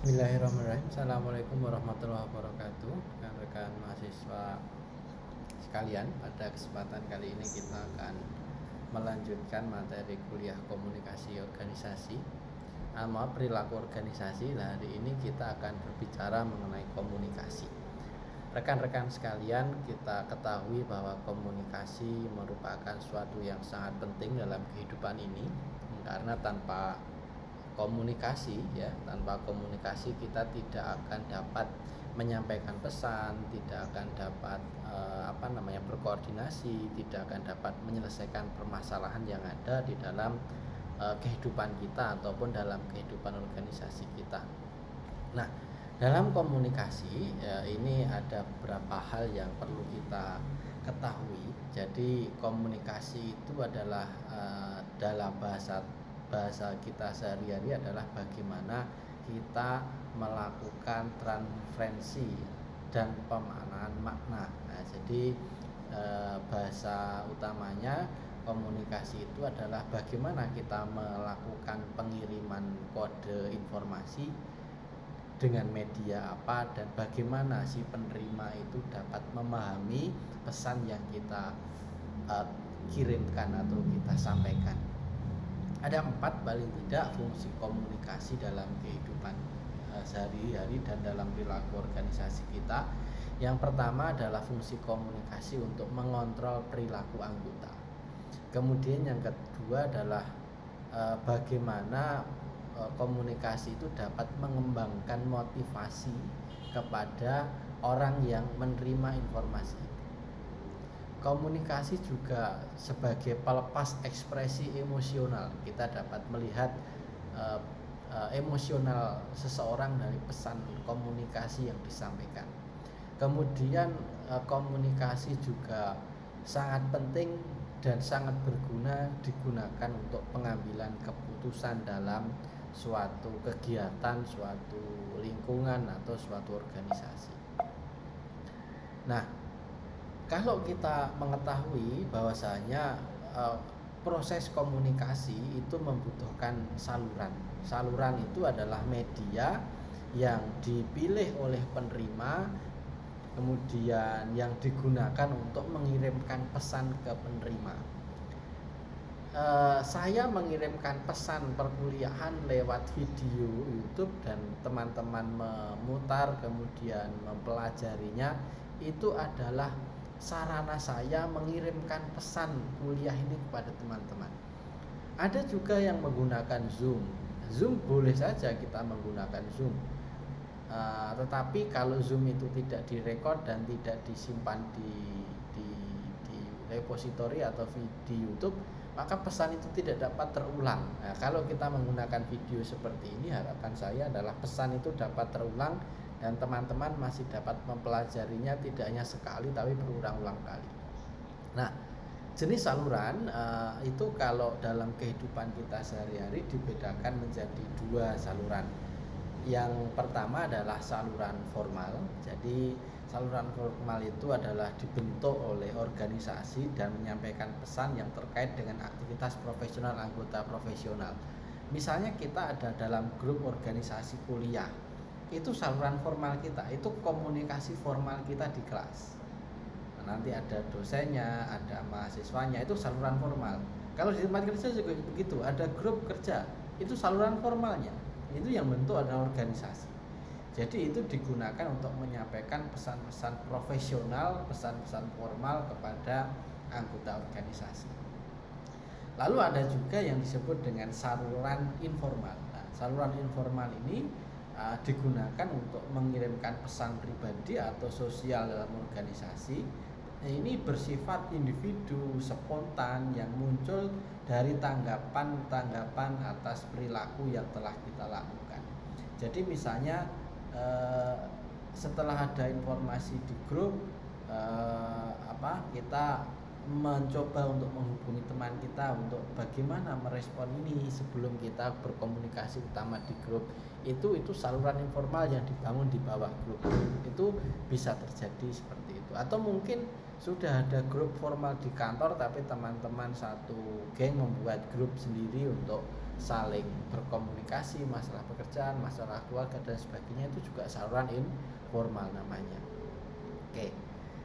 Bismillahirrahmanirrahim. Assalamualaikum warahmatullahi wabarakatuh. Rekan-rekan mahasiswa sekalian, pada kesempatan kali ini kita akan melanjutkan materi kuliah komunikasi organisasi, perilaku organisasi. Nah, hari ini kita akan berbicara mengenai komunikasi. Rekan-rekan sekalian, kita ketahui bahwa komunikasi merupakan suatu yang sangat penting dalam kehidupan ini, karena tanpa komunikasi kita tidak akan dapat menyampaikan pesan, tidak akan dapat berkoordinasi, tidak akan dapat menyelesaikan permasalahan yang ada di dalam kehidupan kita ataupun dalam kehidupan organisasi kita. Nah, dalam komunikasi ini ada beberapa hal yang perlu kita ketahui. Jadi komunikasi itu adalah dalam bahasa kita sehari-hari adalah bagaimana kita melakukan transferensi dan pemaknaan makna. Nah, jadi bahasa utamanya komunikasi itu adalah bagaimana kita melakukan pengiriman kode informasi dengan media apa, dan bagaimana si penerima itu dapat memahami pesan yang kita kirimkan atau kita sampaikan. Ada 4 paling tidak fungsi komunikasi dalam kehidupan sehari-hari dan dalam perilaku organisasi kita. Yang pertama adalah fungsi komunikasi untuk mengontrol perilaku anggota. Kemudian yang kedua adalah bagaimana komunikasi itu dapat mengembangkan motivasi kepada orang yang menerima informasi. Komunikasi juga sebagai pelepas ekspresi emosional. Kita dapat melihat emosional seseorang dari pesan komunikasi yang disampaikan. Kemudian komunikasi juga sangat penting dan sangat berguna digunakan untuk pengambilan keputusan dalam suatu kegiatan, suatu lingkungan atau suatu organisasi. Nah, kalau kita mengetahui bahwasanya proses komunikasi itu membutuhkan saluran. Saluran itu adalah media yang dipilih oleh penerima, kemudian yang digunakan untuk mengirimkan pesan ke penerima. Saya mengirimkan pesan perkuliahan lewat video YouTube dan teman-teman memutar kemudian mempelajarinya. Itu adalah sarana saya mengirimkan pesan kuliah ini kepada teman-teman. Ada juga yang menggunakan Zoom. Zoom boleh saja kita menggunakan Zoom, tetapi kalau Zoom itu tidak direkod dan tidak disimpan di repository atau di YouTube, maka pesan itu tidak dapat terulang. Nah, kalau kita menggunakan video seperti ini, harapan saya adalah pesan itu dapat terulang dan teman-teman masih dapat mempelajarinya tidak hanya sekali tapi berulang-ulang kali. Nah, jenis saluran itu kalau dalam kehidupan kita sehari-hari dibedakan menjadi 2 saluran. Yang pertama adalah saluran formal. Jadi saluran formal itu adalah dibentuk oleh organisasi dan menyampaikan pesan yang terkait dengan aktivitas profesional anggota profesional. Misalnya kita ada dalam grup organisasi kuliah, itu saluran formal kita, itu komunikasi formal kita di kelas. Nanti ada dosennya, ada mahasiswanya, itu saluran formal. Kalau di tempat kerja juga begitu, ada grup kerja, itu saluran formalnya. Itu yang bentuk adalah organisasi. Jadi itu digunakan untuk menyampaikan pesan-pesan profesional, pesan-pesan formal kepada anggota organisasi. Lalu ada juga yang disebut dengan saluran informal. Nah, saluran informal ini digunakan untuk mengirimkan pesan pribadi atau sosial dalam organisasi. Ini bersifat individu, spontan, yang muncul dari tanggapan atas perilaku yang telah kita lakukan. Jadi misalnya setelah ada informasi di grup, kita mencoba untuk menghubungi teman kita untuk bagaimana merespon ini sebelum kita berkomunikasi utama di grup. Itu saluran informal yang dibangun di bawah grup. Itu bisa terjadi seperti itu. Atau mungkin sudah ada grup formal di kantor tapi teman-teman satu geng membuat grup sendiri untuk saling berkomunikasi, masalah pekerjaan, masalah keluarga dan sebagainya, itu juga saluran informal namanya. Oke.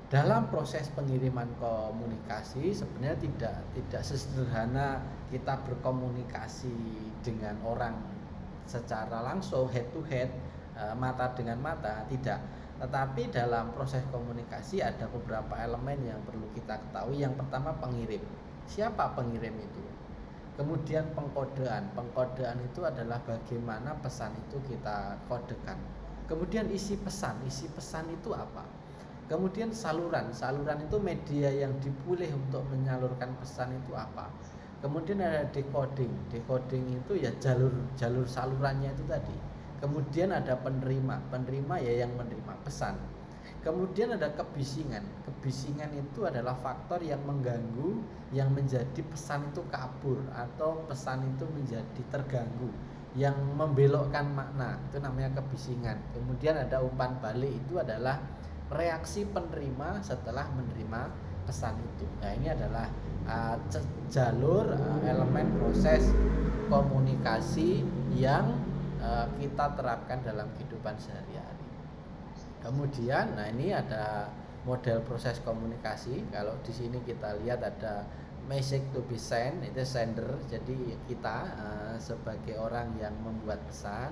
Dalam proses pengiriman komunikasi sebenarnya tidak sesederhana kita berkomunikasi dengan orang secara langsung head to head, mata dengan mata, tidak. Tetapi dalam proses komunikasi ada beberapa elemen yang perlu kita ketahui. Yang pertama, pengirim. Siapa pengirim itu? Kemudian pengkodean. Pengkodean itu adalah bagaimana pesan itu kita kodekan. Kemudian isi pesan. Isi pesan itu apa? Kemudian saluran itu media yang dipilih untuk menyalurkan pesan itu apa. Kemudian ada decoding itu ya jalur salurannya itu tadi. Kemudian ada penerima ya yang menerima pesan. Kemudian ada kebisingan itu adalah faktor yang mengganggu, yang menjadi pesan itu kabur atau pesan itu menjadi terganggu, yang membelokkan makna, itu namanya kebisingan. Kemudian ada umpan balik, itu adalah reaksi penerima setelah menerima pesan itu. Nah, ini adalah jalur elemen proses komunikasi yang kita terapkan dalam kehidupan sehari-hari. Kemudian, nah ini ada model proses komunikasi. Kalau di sini kita lihat ada message to be sent, itu sender. Jadi kita sebagai orang yang membuat pesan,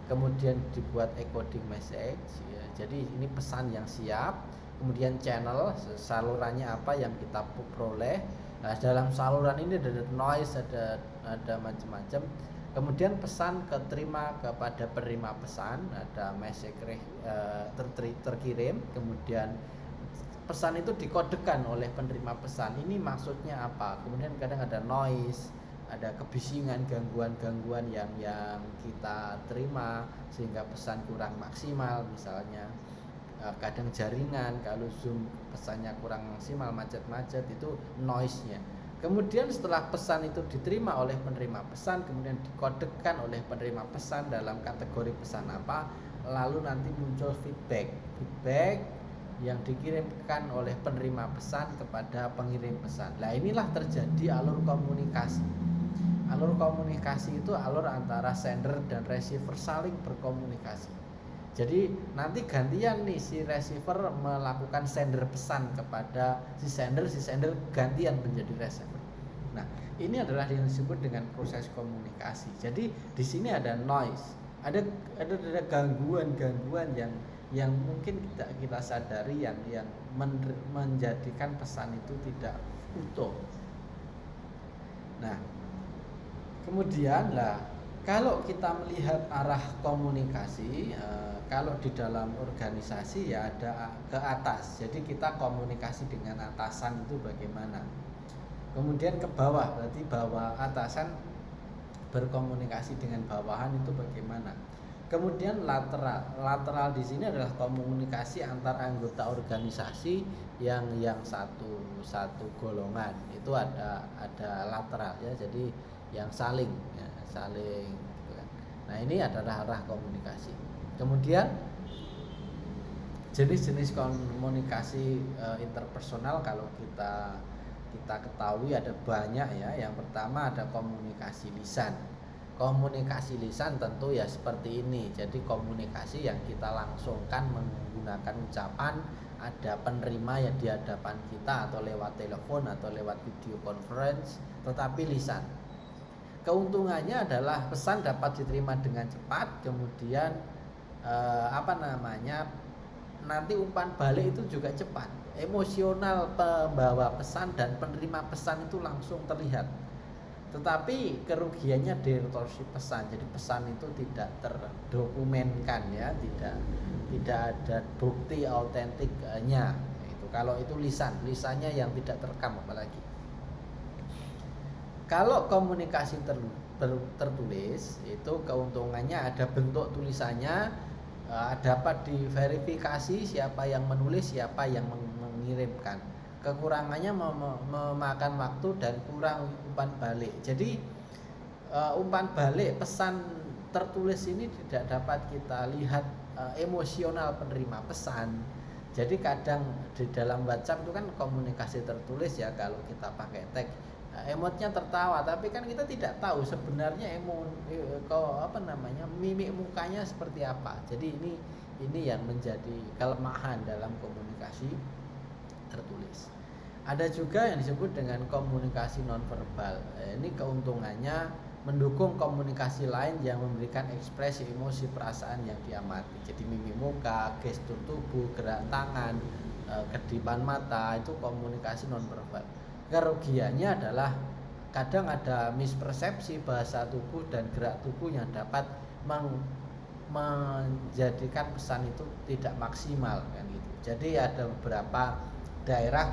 kemudian dibuat encoding message ya. Jadi ini pesan yang siap. Kemudian channel, salurannya apa yang kita peroleh. Nah, dalam saluran ini ada noise, ada macam-macam. Kemudian pesan keterima kepada penerima pesan, ada message terkirim. Kemudian pesan itu dikodekan oleh penerima pesan. Ini maksudnya apa? Kemudian kadang ada noise, ada kebisingan, gangguan-gangguan yang kita terima sehingga pesan kurang maksimal. Misalnya kadang jaringan, kalau Zoom pesannya kurang maksimal, macet-macet, itu noise-nya. Kemudian setelah pesan itu diterima oleh penerima pesan, kemudian dikodekan oleh penerima pesan dalam kategori pesan apa, lalu nanti muncul feedback yang dikirimkan oleh penerima pesan kepada pengirim pesan. Nah, inilah terjadi alur komunikasi. Alur komunikasi itu alur antara sender dan receiver saling berkomunikasi. Jadi nanti gantian nih si receiver melakukan sender pesan kepada si sender gantian menjadi receiver. Nah, ini adalah yang disebut dengan proses komunikasi. Jadi di sini ada noise, ada gangguan-gangguan yang mungkin kita sadari yang menjadikan pesan itu tidak utuh. Nah, kemudian kalau kita melihat arah komunikasi, kalau di dalam organisasi ya ada ke atas. Jadi kita komunikasi dengan atasan itu bagaimana. Kemudian ke bawah, berarti bawah atasan berkomunikasi dengan bawahan itu bagaimana. Kemudian lateral di sini adalah komunikasi antar anggota organisasi yang satu golongan. Itu ada lateral ya. Jadi yang saling gitu kan. Nah, ini adalah arah komunikasi. Kemudian jenis-jenis komunikasi interpersonal kalau kita ketahui ada banyak ya. Yang pertama ada komunikasi lisan. Komunikasi lisan tentu ya seperti ini. Jadi komunikasi yang kita langsungkan menggunakan ucapan, ada penerima yang di hadapan kita atau lewat telepon atau lewat video conference, tetapi lisan. Keuntungannya adalah pesan dapat diterima dengan cepat, kemudian nanti umpan balik itu juga cepat. Emosional pembawa pesan dan penerima pesan itu langsung terlihat. Tetapi kerugiannya distorsi pesan. Jadi pesan itu tidak terdokumenkan ya, tidak ada bukti autentiknya. Itu kalau itu lisannya yang tidak terekam apalagi. Kalau komunikasi tertulis itu keuntungannya ada bentuk tulisannya, dapat diverifikasi siapa yang menulis, siapa yang mengirimkan. Kekurangannya memakan waktu dan kurang umpan balik. Jadi umpan balik pesan tertulis ini tidak dapat kita lihat emosional penerima pesan. Jadi kadang di dalam WhatsApp itu kan komunikasi tertulis ya, kalau kita pakai tag emotnya tertawa, tapi kan kita tidak tahu sebenarnya mimik mukanya seperti apa. Jadi ini yang menjadi kelemahan dalam komunikasi tertulis. Ada juga yang disebut dengan komunikasi nonverbal. Ini keuntungannya mendukung komunikasi lain yang memberikan ekspresi emosi perasaan yang diamati. Jadi mimik muka, gestur tubuh, gerak tangan, kedipan mata itu komunikasi nonverbal. Kerugiannya adalah kadang ada mispersepsi bahasa tubuh dan gerak tubuh yang dapat menjadikan pesan itu tidak maksimal kan gitu. Jadi ada beberapa daerah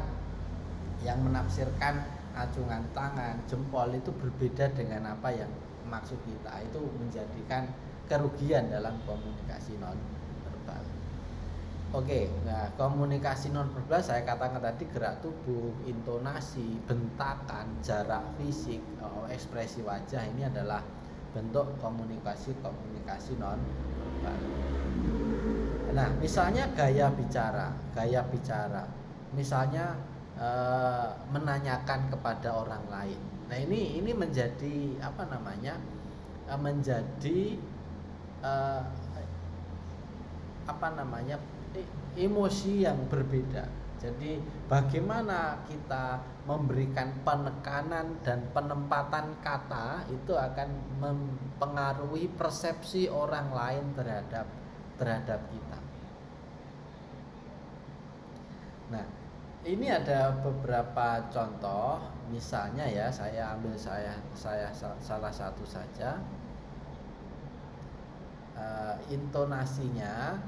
yang menafsirkan acungan tangan, jempol itu berbeda dengan apa yang maksud kita. Itu menjadikan kerugian dalam komunikasi nonverbal. Oke, nah komunikasi nonverbal saya katakan tadi gerak tubuh, intonasi, bentakan, jarak fisik, ekspresi wajah ini adalah bentuk komunikasi nonverbal. Nah, misalnya gaya bicara, misalnya menanyakan kepada orang lain. Nah, ini menjadi emosi yang berbeda. Jadi bagaimana kita memberikan penekanan dan penempatan kata itu akan mempengaruhi persepsi orang lain terhadap kita. Nah, ini ada beberapa contoh. Misalnya ya, saya ambil saya salah satu saja. Intonasinya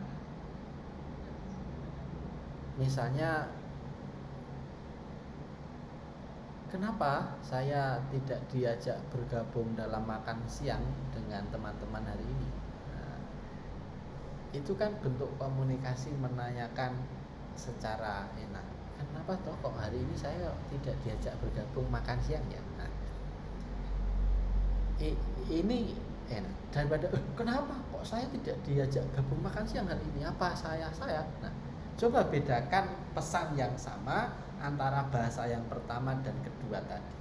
misalnya, kenapa saya tidak diajak bergabung dalam makan siang dengan teman-teman hari ini? Nah, itu kan bentuk komunikasi menanyakan secara enak. Kenapa toh kok hari ini saya tidak diajak bergabung makan siang ya? Nah, ini enak daripada kenapa kok saya tidak diajak gabung makan siang hari ini? Apa saya? Nah, coba bedakan pesan yang sama antara bahasa yang pertama dan kedua tadi.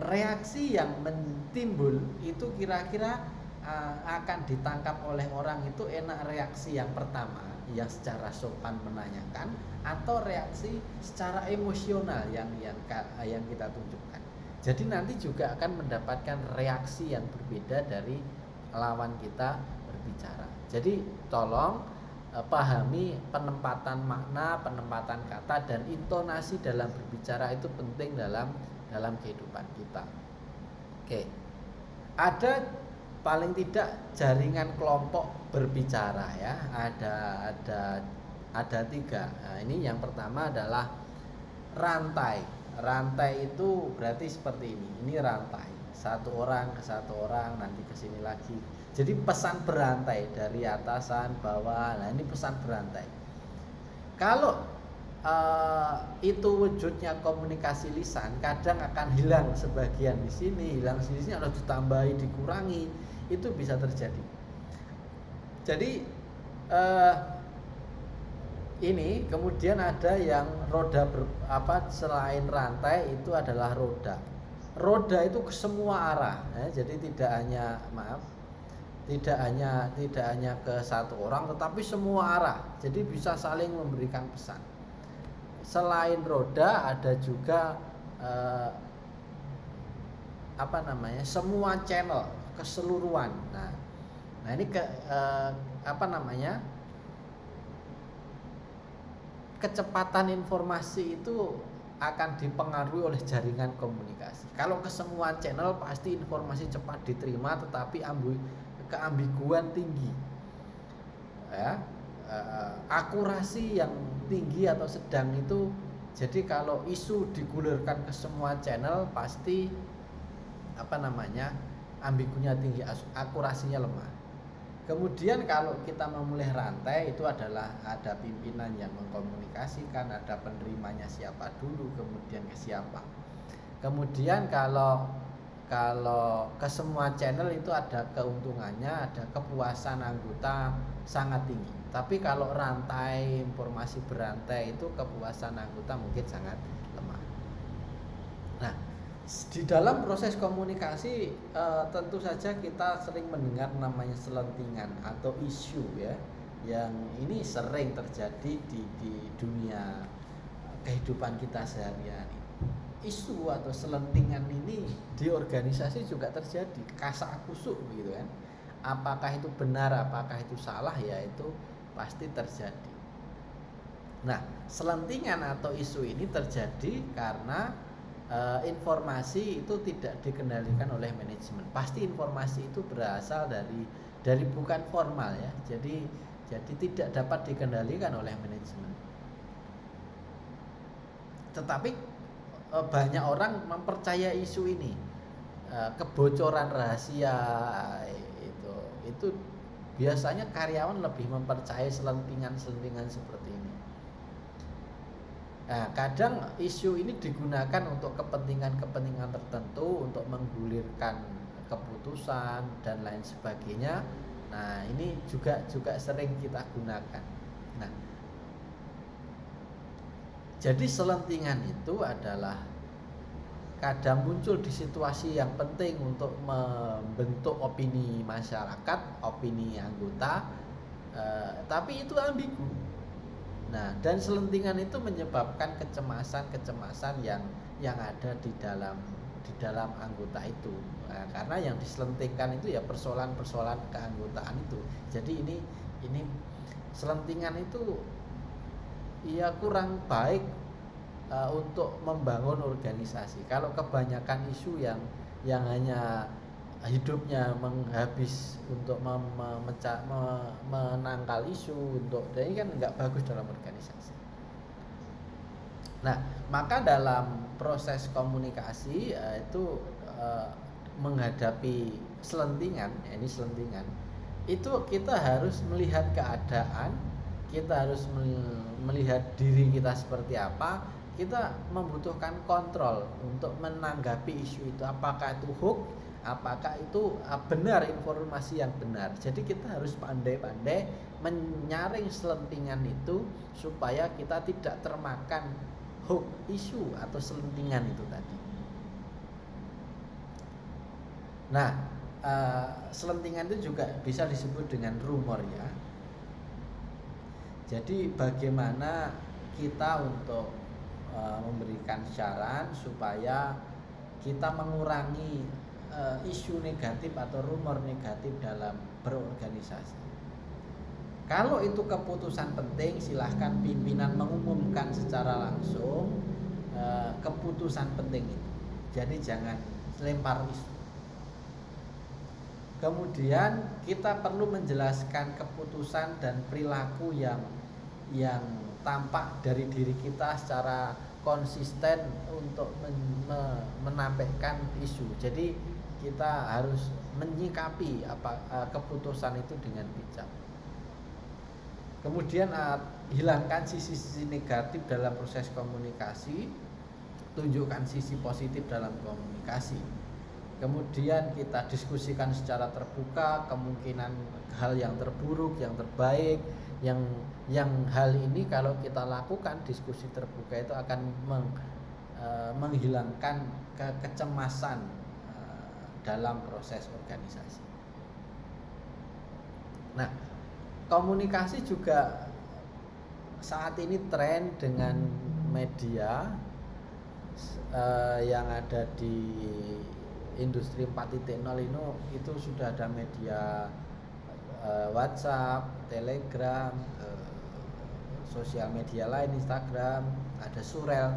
Reaksi yang timbul itu kira-kira akan ditangkap oleh orang itu enak reaksi yang pertama yang secara sopan menanyakan, atau reaksi secara emosional yang kita tunjukkan. Jadi nanti juga akan mendapatkan reaksi yang berbeda dari lawan kita berbicara. Jadi tolong pahami penempatan makna, penempatan kata, dan intonasi dalam berbicara itu penting dalam kehidupan kita. Oke, ada paling tidak jaringan kelompok berbicara ya. Ada 3. Nah, ini yang pertama adalah rantai. Rantai itu berarti seperti ini. Ini rantai. Satu orang ke satu orang, nanti ke sini lagi. Jadi pesan berantai dari atasan bawah. Nah, ini pesan berantai. Kalau itu wujudnya komunikasi lisan, kadang akan hilang sebagian di sini, hilang di sini, atau ditambahi, dikurangi, itu bisa terjadi. Jadi ini kemudian ada yang roda selain rantai itu adalah roda. Roda itu ke semua arah, ya. Jadi tidak hanya ke satu orang, tetapi semua arah. Jadi bisa saling memberikan pesan. Selain roda ada juga semua channel, keseluruhan. Nah ini kecepatan informasi itu akan dipengaruhi oleh jaringan komunikasi. Kalau ke semua channel pasti informasi cepat diterima, tetapi keambiguan tinggi. Ya, akurasi yang tinggi atau sedang itu. Jadi kalau isu digulirkan ke semua channel pasti ambigunya tinggi, akurasinya lemah. Kemudian kalau kita memulai rantai itu adalah ada pimpinan yang mengkomunikasikan, ada penerimanya siapa dulu, kemudian ke siapa. Kemudian kalau ke semua channel itu ada keuntungannya, ada kepuasan anggota sangat tinggi. Tapi kalau rantai informasi berantai itu kepuasan anggota mungkin sangat lemah. Nah, Di dalam proses komunikasi tentu saja kita sering mendengar namanya selentingan atau isu ya, yang ini sering terjadi di dunia kehidupan kita sehari-hari. Isu atau selentingan ini di organisasi juga terjadi, kasak kusuk gitu kan. Apakah itu benar, apakah itu salah, ya itu pasti terjadi. Nah, selentingan atau isu ini terjadi karena informasi itu tidak dikendalikan oleh manajemen. Pasti informasi itu berasal dari bukan formal ya. Jadi tidak dapat dikendalikan oleh manajemen. Tetapi banyak orang mempercaya isu ini, kebocoran rahasia itu biasanya karyawan lebih mempercayai selentingan seperti ini. Nah, kadang isu ini digunakan untuk kepentingan tertentu, untuk menggulirkan keputusan dan lain sebagainya. Nah, ini juga sering kita gunakan. Nah, jadi selentingan itu adalah kadang muncul di situasi yang penting untuk membentuk opini masyarakat, opini anggota, tapi itu ambigu. Nah, dan selentingan itu menyebabkan kecemasan yang ada di dalam anggota itu. Nah, karena yang diselentingkan itu ya persoalan-persoalan keanggotaan itu. Jadi ini selentingan itu ya kurang baik untuk membangun organisasi. Kalau kebanyakan isu yang hanya hidupnya menghabis untuk menangkal isu ini kan nggak bagus dalam organisasi. Nah, maka dalam proses komunikasi itu menghadapi selentingan, ini selentingan itu kita harus melihat keadaan, kita harus melihat diri kita seperti apa. Kita membutuhkan kontrol untuk menanggapi isu itu, apakah itu hoax, apakah itu benar, informasi yang benar. Jadi kita harus pandai-pandai menyaring selentingan itu supaya kita tidak termakan hoax, isu atau selentingan itu tadi. Nah, selentingan itu juga bisa disebut dengan rumor ya. Jadi bagaimana kita untuk memberikan saran supaya kita mengurangi isu negatif atau rumor negatif dalam berorganisasi. Kalau itu keputusan penting, silahkan pimpinan mengumumkan secara langsung keputusan penting itu. Jadi jangan lempar isu. Kemudian kita perlu menjelaskan keputusan dan perilaku yang tampak dari diri kita secara konsisten untuk menampilkan isu. Jadi kita harus menyikapi keputusan itu dengan bijak. Kemudian hilangkan sisi-sisi negatif dalam proses komunikasi, tunjukkan sisi positif dalam komunikasi. Kemudian kita diskusikan secara terbuka kemungkinan hal yang terburuk, yang terbaik, yang hal ini kalau kita lakukan diskusi terbuka itu akan menghilangkan kecemasan dalam proses organisasi. Nah, komunikasi juga saat ini tren dengan media yang ada di industri 4.0 itu sudah ada media WhatsApp, Telegram, sosial media lain, Instagram, ada surel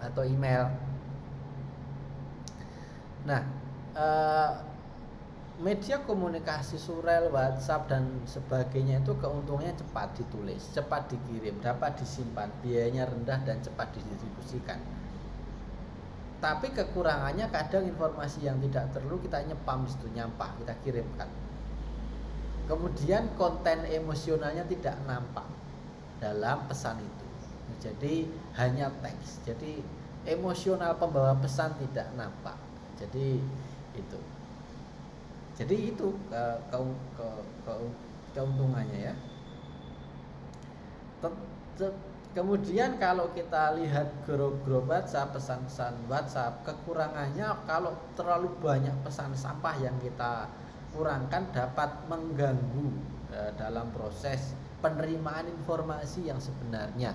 atau email. Nah, media komunikasi surel, WhatsApp dan sebagainya itu keuntungannya cepat ditulis, cepat dikirim, dapat disimpan, biayanya rendah dan cepat didistribusikan. Tapi kekurangannya kadang informasi yang tidak perlu kita nyepam di situ, nyampah, kita kirimkan. Kemudian konten emosionalnya tidak nampak dalam pesan itu. Jadi hanya teks. Jadi emosional pembawa pesan tidak nampak. Jadi itu keuntungannya ya. Kemudian kalau kita lihat grup-grup WhatsApp, pesan-pesan WhatsApp, kekurangannya kalau terlalu banyak pesan sampah yang kita kurangkan dapat mengganggu dalam proses penerimaan informasi yang sebenarnya.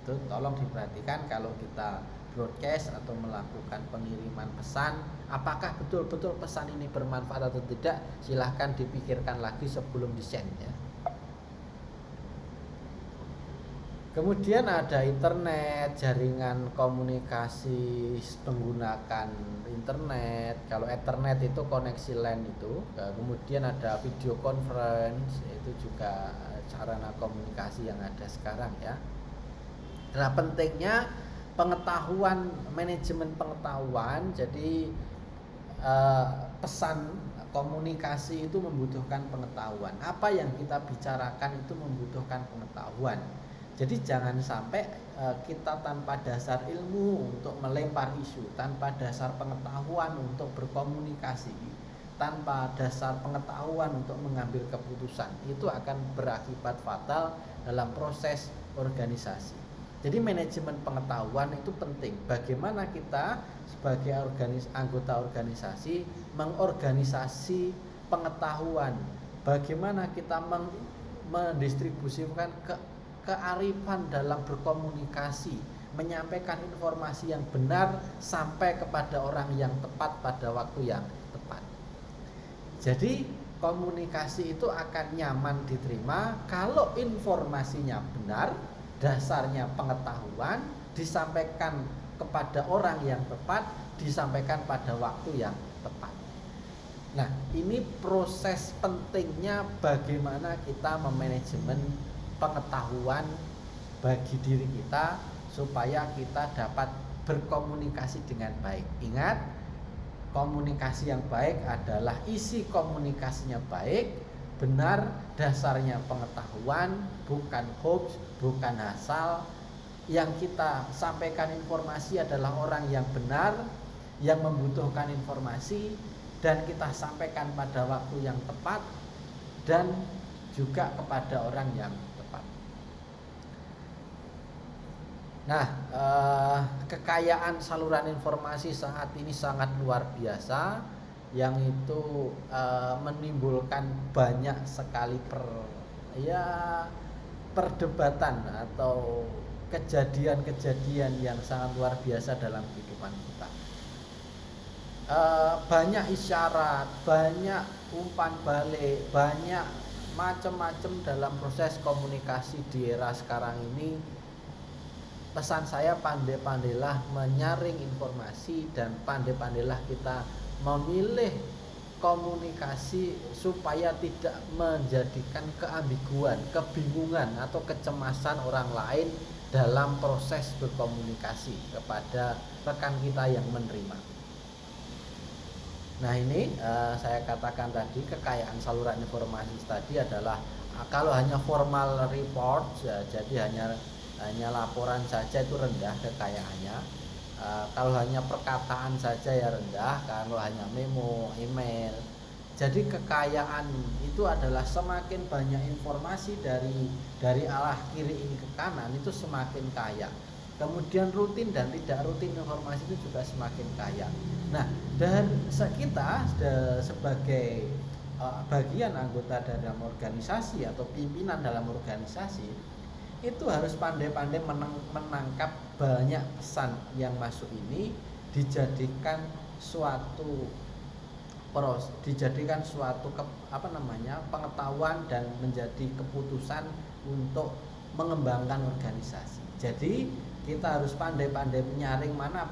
Itu tolong diperhatikan kalau kita broadcast atau melakukan pengiriman pesan, apakah betul-betul pesan ini bermanfaat atau tidak, silahkan dipikirkan lagi sebelum di-send ya. Kemudian ada internet, jaringan komunikasi menggunakan internet. Kalau Ethernet itu koneksi LAN itu. Kemudian ada video conference, itu juga sarana komunikasi yang ada sekarang ya. Nah, pentingnya pengetahuan, manajemen pengetahuan. Jadi pesan komunikasi itu membutuhkan pengetahuan. Apa yang kita bicarakan itu membutuhkan pengetahuan. Jadi jangan sampai kita tanpa dasar ilmu untuk melempar isu, tanpa dasar pengetahuan untuk berkomunikasi, tanpa dasar pengetahuan untuk mengambil keputusan, itu akan berakibat fatal dalam proses organisasi. Jadi manajemen pengetahuan itu penting. Bagaimana kita sebagai anggota organisasi mengorganisasi pengetahuan, bagaimana kita mendistribusikan kearifan dalam berkomunikasi, menyampaikan informasi yang benar sampai kepada orang yang tepat pada waktu yang tepat. Jadi komunikasi itu akan nyaman diterima kalau informasinya benar, dasarnya pengetahuan, disampaikan kepada orang yang tepat, disampaikan pada waktu yang tepat. Nah, ini proses pentingnya bagaimana kita memanajemen pengetahuan bagi diri kita supaya kita dapat berkomunikasi dengan baik. Ingat, komunikasi yang baik adalah isi komunikasinya baik, benar, dasarnya pengetahuan, bukan hoax, bukan asal. Yang kita sampaikan informasi adalah orang yang benar, yang membutuhkan informasi, dan kita sampaikan pada waktu yang tepat dan juga kepada orang yang tepat. Nah, kekayaan saluran informasi saat ini sangat luar biasa, yang itu menimbulkan banyak sekali perdebatan atau kejadian-kejadian yang sangat luar biasa dalam kehidupan kita. Banyak isyarat, banyak umpan balik, banyak macam-macam dalam proses komunikasi di era sekarang ini. Pesan saya, pandai-pandailah menyaring informasi dan pandai-pandailah kita memilih komunikasi supaya tidak menjadikan keambiguan, kebingungan atau kecemasan orang lain dalam proses berkomunikasi kepada rekan kita yang menerima. Nah, ini saya katakan tadi, kekayaan saluran informasi tadi adalah kalau hanya formal report ya, jadi hanya laporan saja itu rendah kekayaannya. Kalau hanya perkataan saja ya rendah, kalau hanya memo, email. Jadi kekayaan itu adalah semakin banyak informasi dari arah kiri ini ke kanan itu semakin kaya. Kemudian rutin dan tidak rutin informasi itu juga semakin kaya. Nah, dan kita sebagai bagian anggota dalam organisasi atau pimpinan dalam organisasi itu harus pandai-pandai menangkap banyak pesan yang masuk ini, dijadikan suatu pengetahuan dan menjadi keputusan untuk mengembangkan organisasi. Jadi kita harus pandai-pandai menyaring mana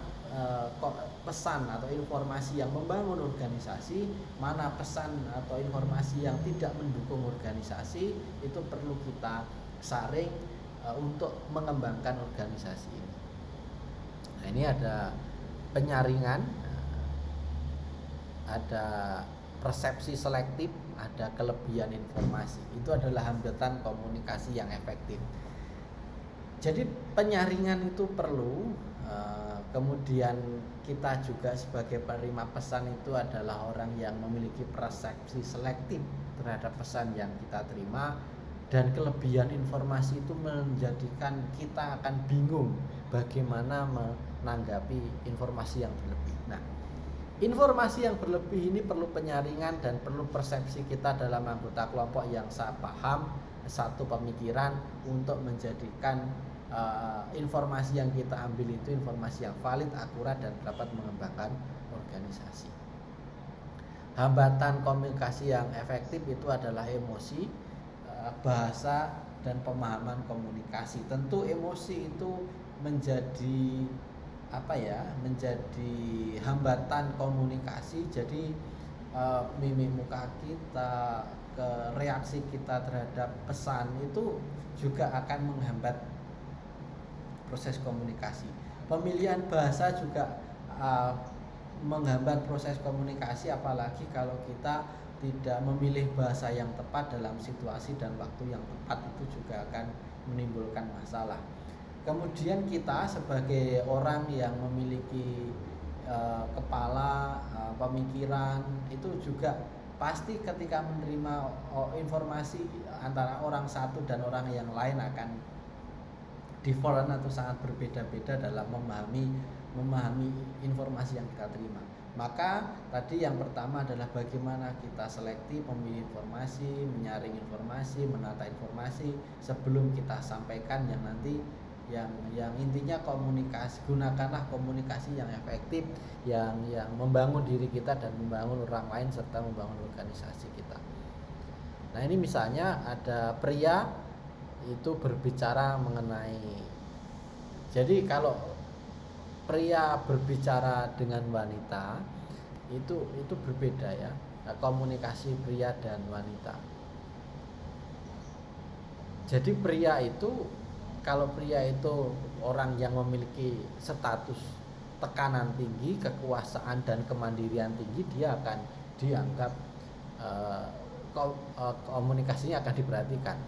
pesan atau informasi yang membangun organisasi, mana pesan atau informasi yang tidak mendukung organisasi, itu perlu kita saring untuk mengembangkan organisasi ini. Nah, ini ada penyaringan, ada persepsi selektif, ada kelebihan informasi. Itu adalah hambatan komunikasi yang efektif. Jadi penyaringan itu perlu. Kemudian kita juga sebagai penerima pesan itu adalah orang yang memiliki persepsi selektif terhadap pesan yang kita terima, dan kelebihan informasi itu menjadikan kita akan bingung bagaimana menanggapi informasi yang berlebih. Nah, informasi yang berlebih ini perlu penyaringan dan perlu persepsi kita dalam anggota kelompok yang paham, satu pemikiran untuk menjadikan informasi yang kita ambil itu informasi yang valid, akurat, dan dapat mengembangkan organisasi. Hambatan komunikasi yang efektif itu adalah emosi, bahasa, dan pemahaman komunikasi. Tentu emosi itu menjadi menjadi hambatan komunikasi. Jadi mimik muka kita, reaksi kita terhadap pesan itu juga akan menghambat proses komunikasi. Pemilihan bahasa juga menghambat proses komunikasi, apalagi kalau kita tidak memilih bahasa yang tepat dalam situasi dan waktu yang tepat, itu juga akan menimbulkan masalah. Kemudian kita sebagai orang yang memiliki kepala, pemikiran, itu juga pasti ketika menerima informasi antara orang satu dan orang yang lain akan different atau sangat berbeda-beda dalam memahami informasi yang kita terima. Maka tadi yang pertama adalah bagaimana kita selektif memilih informasi, menyaring informasi, menata informasi sebelum kita sampaikan, yang nanti yang intinya komunikasi. Gunakanlah komunikasi yang efektif, yang membangun diri kita dan membangun orang lain serta membangun organisasi kita. Nah, ini misalnya ada pria itu berbicara mengenai, jadi kalau pria berbicara dengan wanita itu berbeda ya, komunikasi pria dan wanita. Jadi pria itu, kalau pria itu orang yang memiliki status tekanan tinggi, kekuasaan dan kemandirian tinggi, dia akan dianggap komunikasinya akan diperhatikan.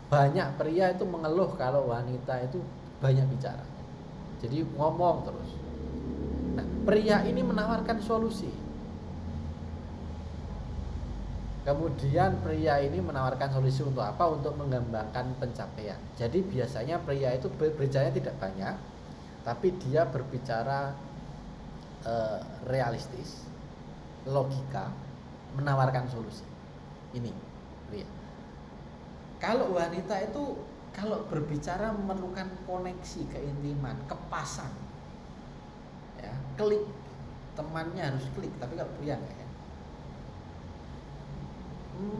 Banyak pria itu mengeluh kalau wanita itu banyak bicara, jadi ngomong terus. Nah, pria ini menawarkan solusi. Kemudian pria ini menawarkan solusi untuk apa? Untuk mengembangkan pencapaian. Jadi biasanya pria itu berbicara tidak banyak, tapi dia berbicara realistis, logika, menawarkan solusi. Ini pria. Kalau wanita itu kalau berbicara memerlukan koneksi, keintiman, kepasan, ya, klik, temannya harus klik. Tapi kalau pria enggak ya.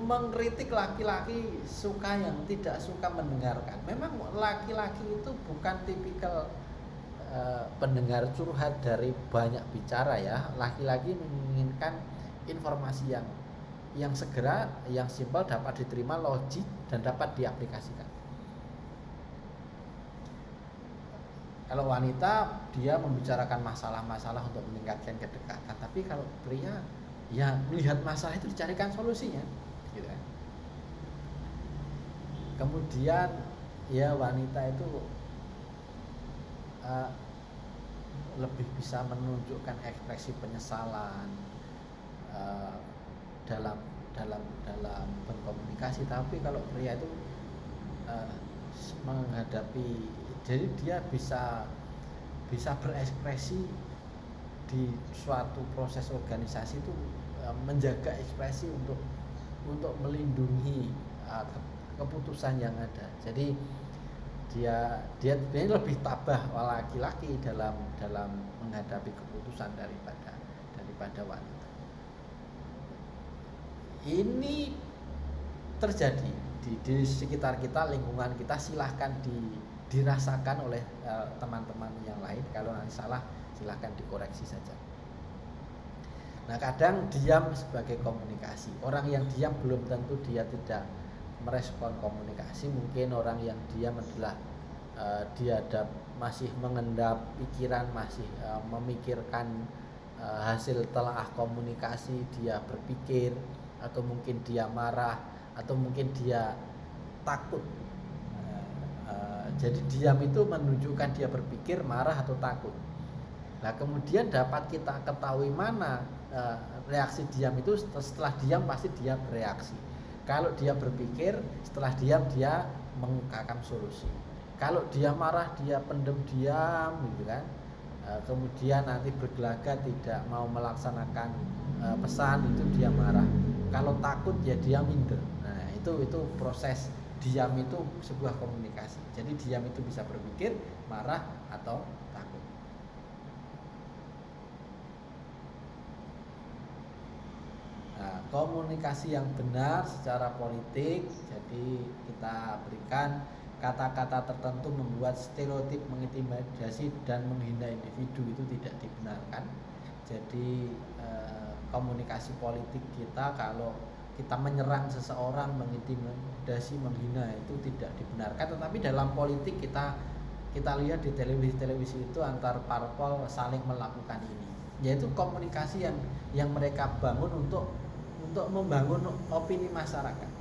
Mengkritik laki-laki suka yang tidak suka mendengarkan. Memang laki-laki itu bukan tipikal pendengar curhat dari banyak bicara ya. Laki-laki menginginkan informasi yang segera, yang simpel, dapat diterima, logik, dan dapat diaplikasikan. Kalau wanita, dia membicarakan masalah-masalah untuk meningkatkan kedekatan. Tapi kalau pria, ya melihat masalah itu dicarikan solusinya, gitu kan. Kemudian ya wanita itu lebih bisa menunjukkan ekspresi penyesalan dalam berkomunikasi. Tapi kalau pria itu menghadapi, jadi dia bisa berekspresi di suatu proses organisasi itu, menjaga ekspresi untuk melindungi keputusan yang ada. Jadi dia lebih tabah laki-laki dalam menghadapi keputusan daripada wanita. Ini terjadi di sekitar kita, lingkungan kita. Silahkan dirasakan oleh teman-teman yang lain. Kalau nanti salah, silahkan dikoreksi saja. Nah, kadang diam sebagai komunikasi. Orang yang diam belum tentu dia tidak merespon komunikasi. Mungkin orang yang diam adalah dia masih mengendap pikiran, masih memikirkan hasil telaah komunikasi. Dia berpikir, atau mungkin dia marah, atau mungkin dia takut. Jadi diam itu menunjukkan dia berpikir, marah, atau takut. Nah, kemudian dapat kita ketahui mana reaksi diam itu. Setelah diam pasti dia bereaksi. Kalau dia berpikir, setelah diam dia mengungkapkan solusi. Kalau dia marah, dia pendem diam gitu kan. Kemudian nanti bergelagat tidak mau melaksanakan pesan, itu dia marah. Kalau takut ya dia minder. Nah, itu proses diam itu sebuah komunikasi. Jadi diam itu bisa berpikir, marah atau takut. Nah, komunikasi yang benar secara politik, jadi kita berikan kata-kata tertentu membuat stereotip, mengintimidasi dan menghina individu itu tidak dibenarkan. Jadi komunikasi politik kita, kalau kita menyerang seseorang, mengintimidasi, menghina, itu tidak dibenarkan. Tetapi dalam politik kita lihat di televisi itu antar parpol saling melakukan ini, yaitu komunikasi yang mereka bangun untuk membangun opini masyarakat.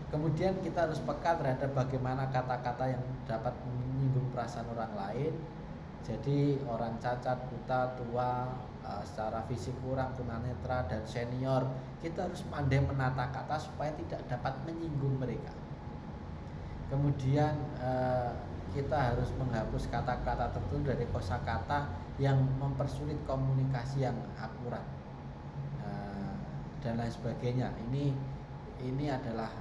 Kemudian kita harus peka terhadap bagaimana kata-kata yang dapat menyinggung perasaan orang lain. Jadi orang cacat, buta, tua, secara fisik kurang, tunanetra, dan senior, kita harus pandai menata kata supaya tidak dapat menyinggung mereka. Kemudian kita harus menghapus kata-kata tertentu dari kosakata yang mempersulit komunikasi yang akurat dan lain sebagainya. Ini adalah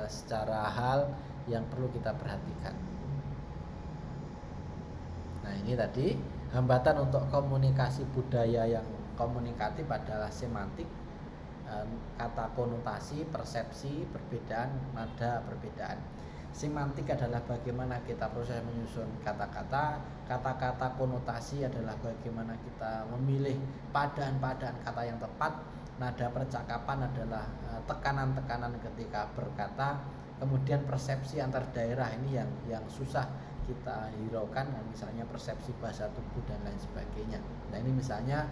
secara hal yang perlu kita perhatikan. Nah, ini tadi hambatan untuk komunikasi budaya yang komunikatif adalah semantik, kata konotasi, persepsi, perbedaan, nada perbedaan. Semantik adalah bagaimana kita proses menyusun kata-kata. Kata-kata konotasi adalah bagaimana kita memilih padaan-padaan kata yang tepat. Nada percakapan adalah tekanan-tekanan ketika berkata. Kemudian persepsi antar daerah ini yang susah kita hiraukan, misalnya persepsi bahasa tubuh dan lain sebagainya. Nah, ini misalnya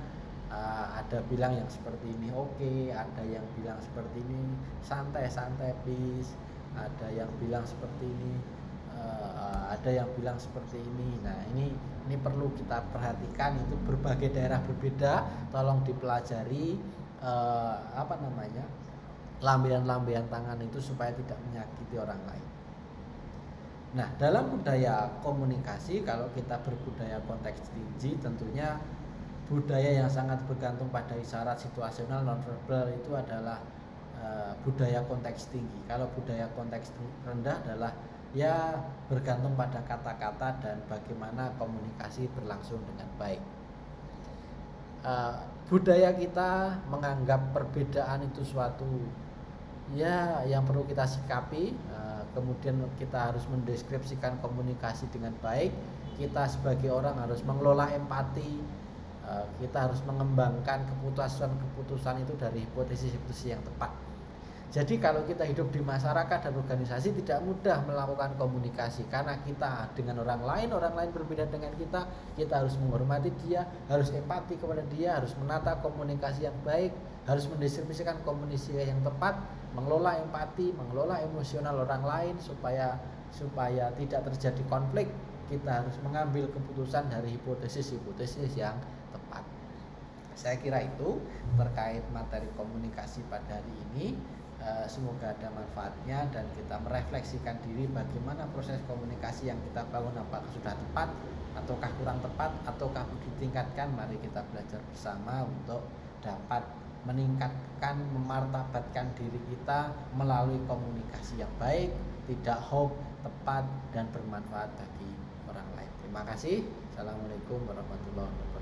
ada bilang yang seperti ini oke, ada yang bilang seperti ini santai-santai please, ada yang bilang seperti ini, ada yang bilang seperti ini. Nah, ini perlu kita perhatikan, itu berbagai daerah berbeda, tolong dipelajari lambaian-lambaian tangan itu supaya tidak menyakiti orang lain. Nah, dalam budaya komunikasi, kalau kita berbudaya konteks tinggi, tentunya budaya yang sangat bergantung pada isyarat situasional nonverbal itu adalah budaya konteks tinggi. Kalau budaya konteks rendah adalah ya bergantung pada kata-kata dan bagaimana komunikasi berlangsung dengan baik. Budaya kita menganggap perbedaan itu suatu ya yang perlu kita sikapi. Kemudian kita harus mendeskripsikan komunikasi dengan baik. Kita sebagai orang harus mengelola empati. Kita harus mengembangkan keputusan itu dari hipotesis-hipotesis yang tepat. Jadi kalau kita hidup di masyarakat dan organisasi tidak mudah melakukan komunikasi, karena kita dengan orang lain berbeda dengan kita harus menghormati dia, harus empati kepada dia, harus menata komunikasi yang baik, harus mendeskripsikan komunikasi yang tepat, mengelola empati, mengelola emosional orang lain supaya tidak terjadi konflik. Kita harus mengambil keputusan dari hipotesis-hipotesis yang tepat. Saya kira itu terkait materi komunikasi pada hari ini. Semoga ada manfaatnya dan kita merefleksikan diri bagaimana proses komunikasi yang kita bangun, apakah sudah tepat ataukah kurang tepat ataukah perlu ditingkatkan. Mari kita belajar bersama untuk dapat meningkatkan, memartabatkan diri kita melalui komunikasi yang baik, tidak hoax, tepat dan bermanfaat bagi orang lain. Terima kasih. Assalamualaikum warahmatullahi wabarakatuh.